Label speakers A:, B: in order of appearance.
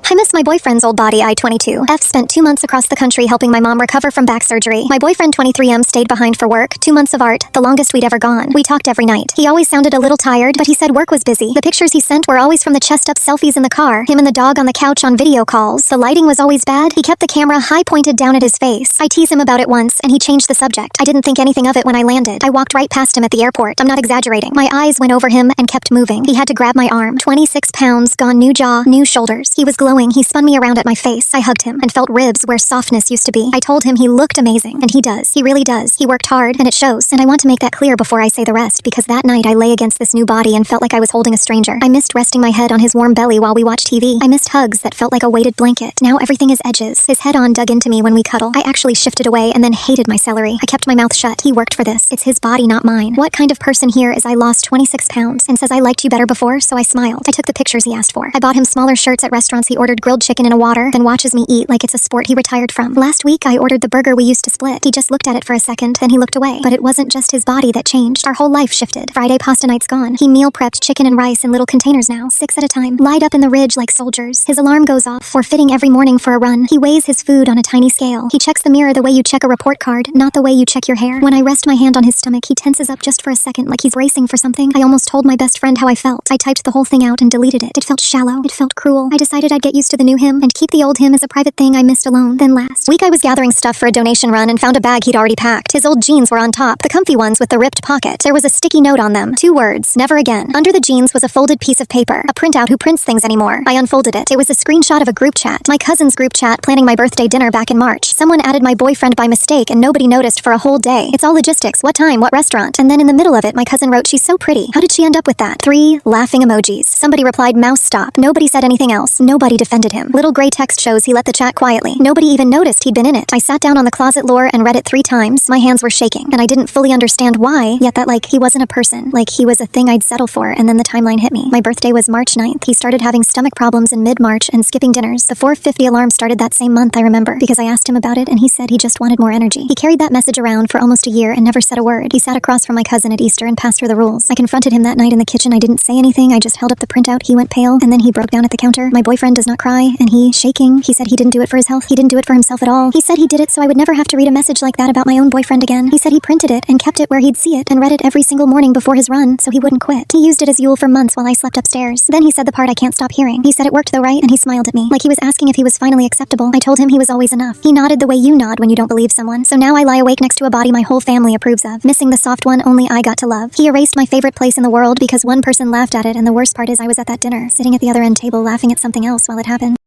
A: I miss my boyfriend's old body. I 22. F spent 2 months across the country helping my mom recover from back surgery. My boyfriend 23M stayed behind for work. 2 months of art, the longest we'd ever gone. We talked every night. He always sounded a little tired, but he said work was busy. The pictures he sent were always from the chest up selfies in the car, him and the dog on the couch on video calls. The lighting was always bad. He kept the camera high pointed down at his face. I teased him about it once, and he changed the subject. I didn't think anything of it when I landed. I walked right past him at the airport. I'm not exaggerating. My eyes went over him and kept moving. He had to grab my arm. 26 pounds, gone, new jaw, new shoulders. He was glowing. He spun me around at my face. I hugged him and felt ribs where softness used to be. I told him he looked amazing, and he does. He really does. He worked hard, and it shows. And I want to make that clear before I say the rest, because that night I lay against this new body and felt like I was holding a stranger. I missed resting my head on his warm belly while we watched TV. I missed hugs that felt like a weighted blanket. Now everything is edges. His head-on dug into me when we cuddle. I actually shifted away and then hated my celery. I kept my mouth shut. He worked for this. It's his body, not mine. What kind of person here is I lost 26 pounds and says I liked you better before, so I smiled. I took the pictures he asked for. I bought him smaller shirts at restaurants. He ordered grilled chicken in a water, then watches me eat like it's a sport he retired from. Last week, I ordered the burger we used to split. He just looked at it for a second, then he looked away. But it wasn't just his body that changed. Our whole life shifted. Friday pasta night's gone. He meal prepped chicken and rice in little containers now, 6 at a time, light up in the ridge like soldiers. His alarm goes off for fitting every morning for a run. He weighs his food on a tiny scale. He checks the mirror the way you check a report card, not the way you check your hair. When I rest my hand on his stomach, he tenses up just for a second like he's bracing for something. I almost told my best friend how I felt. I typed the whole thing out and deleted it. It felt shallow. It felt cruel. I decided I'd get used to the new him and keep the old him as a private thing I missed alone. Then last week I was gathering stuff for a donation run and found a bag he'd already packed. His old jeans were on top, the comfy ones with the ripped pocket. There was a sticky note on them. 2 words, never again. Under the jeans was a folded piece of paper, a printout. Who prints things anymore? I unfolded it. It was a screenshot of a group chat. My cousin's group chat planning my birthday dinner back in March. Someone added my boyfriend by mistake and nobody noticed for a whole day. It's all logistics. What time? What restaurant? And then in the middle of it, my cousin wrote, "She's so pretty. How did she end up with that?" 3 laughing emojis. Somebody replied, "Mouse stop." Nobody said anything else. Nobody defended him. Little gray text shows he let the chat quietly. Nobody even noticed he'd been in it. I sat down on the closet floor and read it 3 times. My hands were shaking, and I didn't fully understand why, yet that he wasn't a person. Like he was a thing I'd settle for, and then the timeline hit me. My birthday was March 9th. He started having stomach problems in mid-March and skipping dinners. The 4:50 alarm started that same month, I remember, because I asked him about it, and he said he just wanted more energy. He carried that message around for almost a year and never said a word. He sat across from my cousin at Easter and passed her the rules. I confronted him that night in the kitchen. I didn't say anything. I just held up the printout. He went pale, and then he broke down at the counter. My boyfriend does not cry, and he, shaking, he said he didn't do it for his health. He didn't do it for himself at all. He said he did it so I would never have to read a message like that about my own boyfriend again. He said he printed it and kept it where he'd see it and read it every single morning before his run so he wouldn't quit. He used it as fuel for months while I slept upstairs. Then he said the part I can't stop hearing. He said it worked though, right? And he smiled at me, like he was asking if he was finally acceptable. I told him he was always enough. He nodded the way you nod when you don't believe someone. So now I lie awake next to a body my whole family approves of, missing the soft one only I got to love. He erased my favorite place in the world because one person laughed at it, and the worst part is I was at that dinner, sitting at the other end table laughing at something else while it happened.